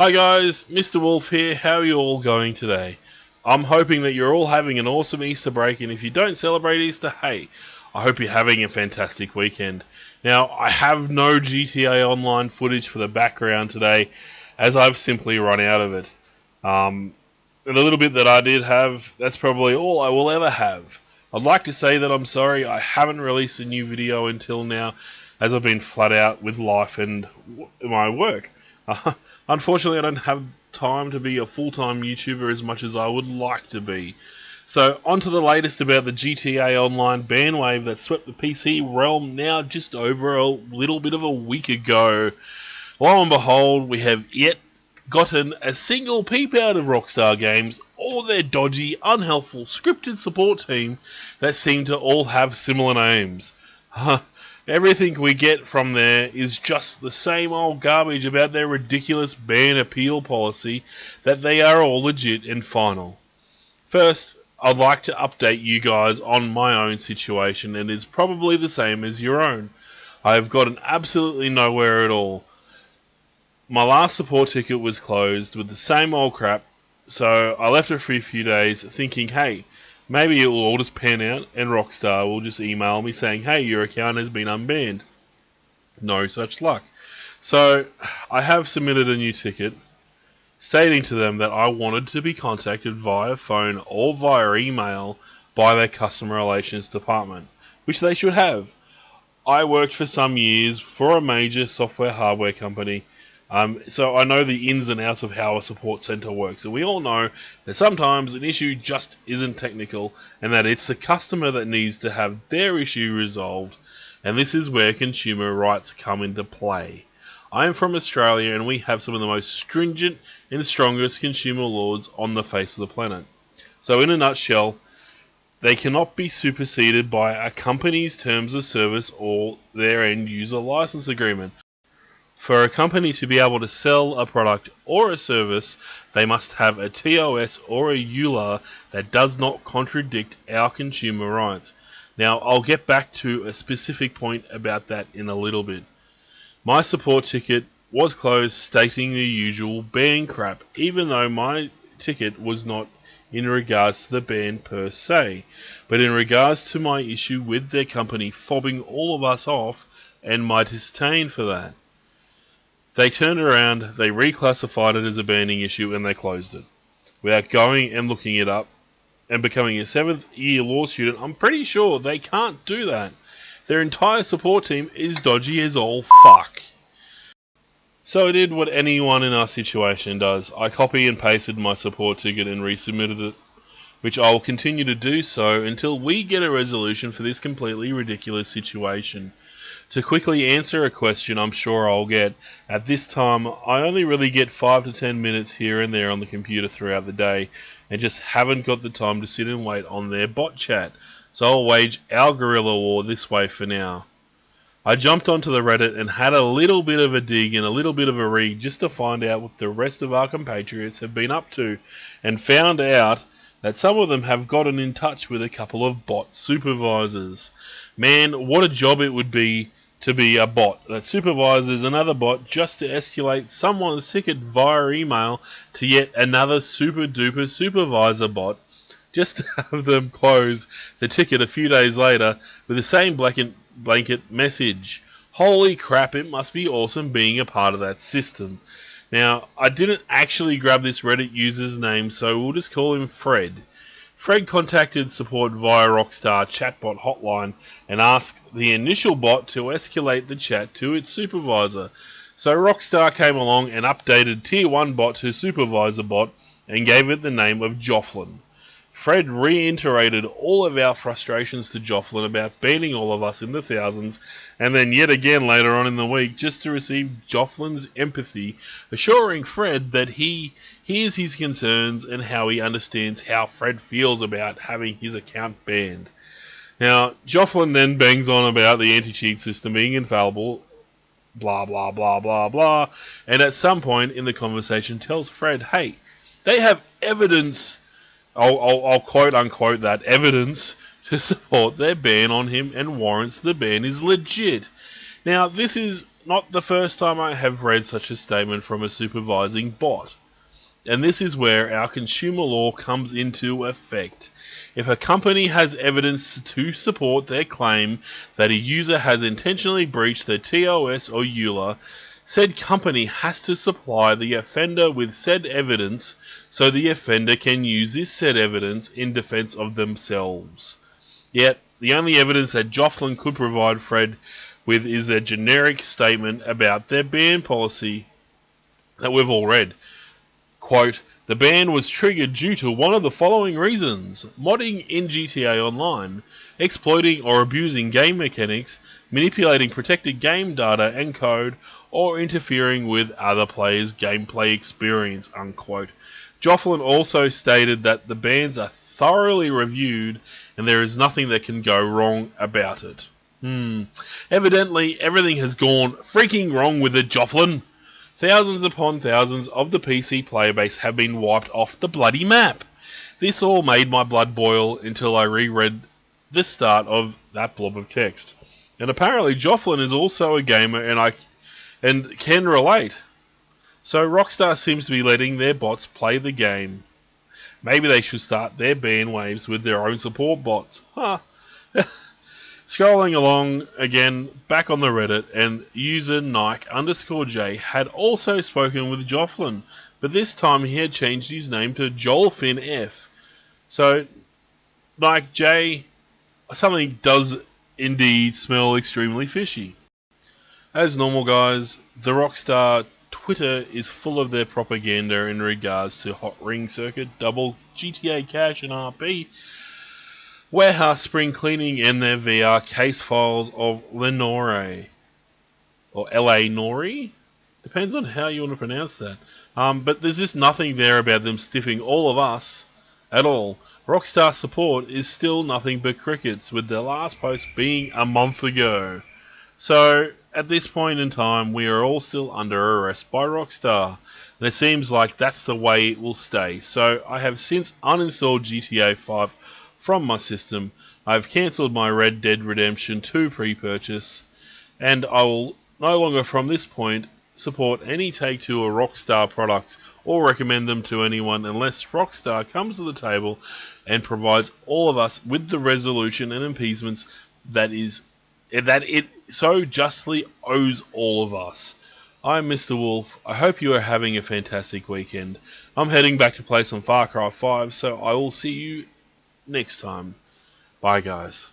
Hi guys, Mr. Wolf here. How are you all going today? I'm hoping that you're all having an awesome Easter break, and if you don't celebrate Easter, hey, I hope you're having a fantastic weekend. Now, I have no GTA Online footage for the background today, as I've simply run out of it. And the little bit that I did have, that's probably all I will ever have. I'd like to say that I'm sorry I haven't released a new video until now, as I've been flat out with life and my work. Unfortunately, I don't have time to be a full-time YouTuber as much as I would like to be. So, on to the latest about the GTA Online ban wave that swept the PC realm now just over a little bit of a week ago. Lo and behold, we have yet gotten a single peep out of Rockstar Games or their dodgy, unhelpful, scripted support team that seem to all have similar names. Everything we get from there is just the same old garbage about their ridiculous ban appeal policy that they are all legit and final. First, I'd like to update you guys on my own situation, and it's probably the same as your own. I have gotten absolutely nowhere at all. My last support ticket was closed with the same old crap, so I left it for a few days thinking, hey, maybe it will all just pan out and Rockstar will just email me saying, hey, your account has been unbanned. No such luck. So I have submitted a new ticket stating to them that I wanted to be contacted via phone or via email by their customer relations department, which they should have. I worked for some years for a major software hardware company, so I know the ins and outs of how a support center works, and we all know that sometimes an issue just isn't technical, and that it's the customer that needs to have their issue resolved, and this is where consumer rights come into play. I am from Australia, and we have some of the most stringent and strongest consumer laws on the face of the planet. So in a nutshell, they cannot be superseded by a company's terms of service or their end user license agreement. For a company to be able to sell a product or a service, they must have a TOS or a EULA that does not contradict our consumer rights. Now, I'll get back to a specific point about that in a little bit. My support ticket was closed stating the usual ban crap, even though my ticket was not in regards to the ban per se, but in regards to my issue with their company fobbing all of us off and my disdain for that. They turned around, they reclassified it as a banning issue, and they closed it. Without going and looking it up and becoming a 7th year law student, I'm pretty sure they can't do that. Their entire support team is dodgy as all fuck. So I did what anyone in our situation does. I copy and pasted my support ticket and resubmitted it, which I will continue to do so until we get a resolution for this completely ridiculous situation. To quickly answer a question I'm sure I'll get, at this time I only really get 5 to 10 minutes here and there on the computer throughout the day, and just haven't got the time to sit and wait on their bot chat, so I'll wage our guerrilla war this way for now. I jumped onto the Reddit and had a little bit of a dig and a little bit of a read just to find out what the rest of our compatriots have been up to, and found out that some of them have gotten in touch with a couple of bot supervisors. Man, what a job it would be to be a bot that supervises another bot just to escalate someone's ticket via email to yet another super duper supervisor bot, just to have them close the ticket a few days later with the same blanket message. Holy crap, it must be awesome being a part of that system. Now, I didn't actually grab this Reddit user's name, so we'll just call him Fred. Fred contacted support via Rockstar chatbot hotline and asked the initial bot to escalate the chat to its supervisor. So Rockstar came along and updated Tier 1 bot to Supervisor bot and gave it the name of Jofflin. Fred reiterated all of our frustrations to Jofflin about banning all of us in the thousands, and then yet again later on in the week just to receive Jofflin's empathy, assuring Fred that he hears his concerns and how he understands how Fred feels about having his account banned. Now, Jofflin then bangs on about the anti-cheat system being infallible, blah blah blah blah blah, and at some point in the conversation tells Fred, hey, they have evidence, I'll quote unquote that, evidence to support their ban on him and warrants the ban is legit. Now, this is not the first time I have read such a statement from a supervising bot. And this is where our consumer law comes into effect. If a company has evidence to support their claim that a user has intentionally breached their TOS or EULA, said company has to supply the offender with said evidence so the offender can use this said evidence in defense of themselves. Yet, the only evidence that Jofflin could provide Fred with is a generic statement about their ban policy that we've all read. Quote, the ban was triggered due to one of the following reasons: modding in GTA Online, exploiting or abusing game mechanics, manipulating protected game data and code, or interfering with other players' gameplay experience, unquote. Jofflin also stated that the bans are thoroughly reviewed and there is nothing that can go wrong about it. Evidently, everything has gone freaking wrong with it, Jofflin. Thousands upon thousands of the PC player base have been wiped off the bloody map. This all made my blood boil until I reread the start of that blob of text. And apparently Jofflin is also a gamer and can relate. So Rockstar seems to be letting their bots play the game. Maybe they should start their ban waves with their own support bots. Scrolling along again, back on the Reddit, and user Nike_J had also spoken with Jofflin, but this time he had changed his name to JoelFinF. So, Nike J, something does indeed smell extremely fishy. As normal, guys, the Rockstar Twitter is full of their propaganda in regards to Hot Ring Circuit, Double, GTA Cash and RP, warehouse spring cleaning, and their VR case files of Lenore, or L.A. Nori? Depends on how you want to pronounce that. But there's just nothing there about them stiffing all of us at all. Rockstar support is still nothing but crickets, with their last post being a month ago. So, at this point in time, we are all still under arrest by Rockstar, and it seems like that's the way it will stay. So, I have since uninstalled GTA 5 from my system. I've cancelled my Red Dead Redemption 2 pre-purchase, and I will no longer from this point support any Take-Two or Rockstar products or recommend them to anyone unless Rockstar comes to the table and provides all of us with the resolution and appeasements that it so justly owes all of us. I'm Mr. Wolf. I hope you are having a fantastic weekend. I'm heading back to play some Far Cry 5, so I will see you next time. Bye, guys.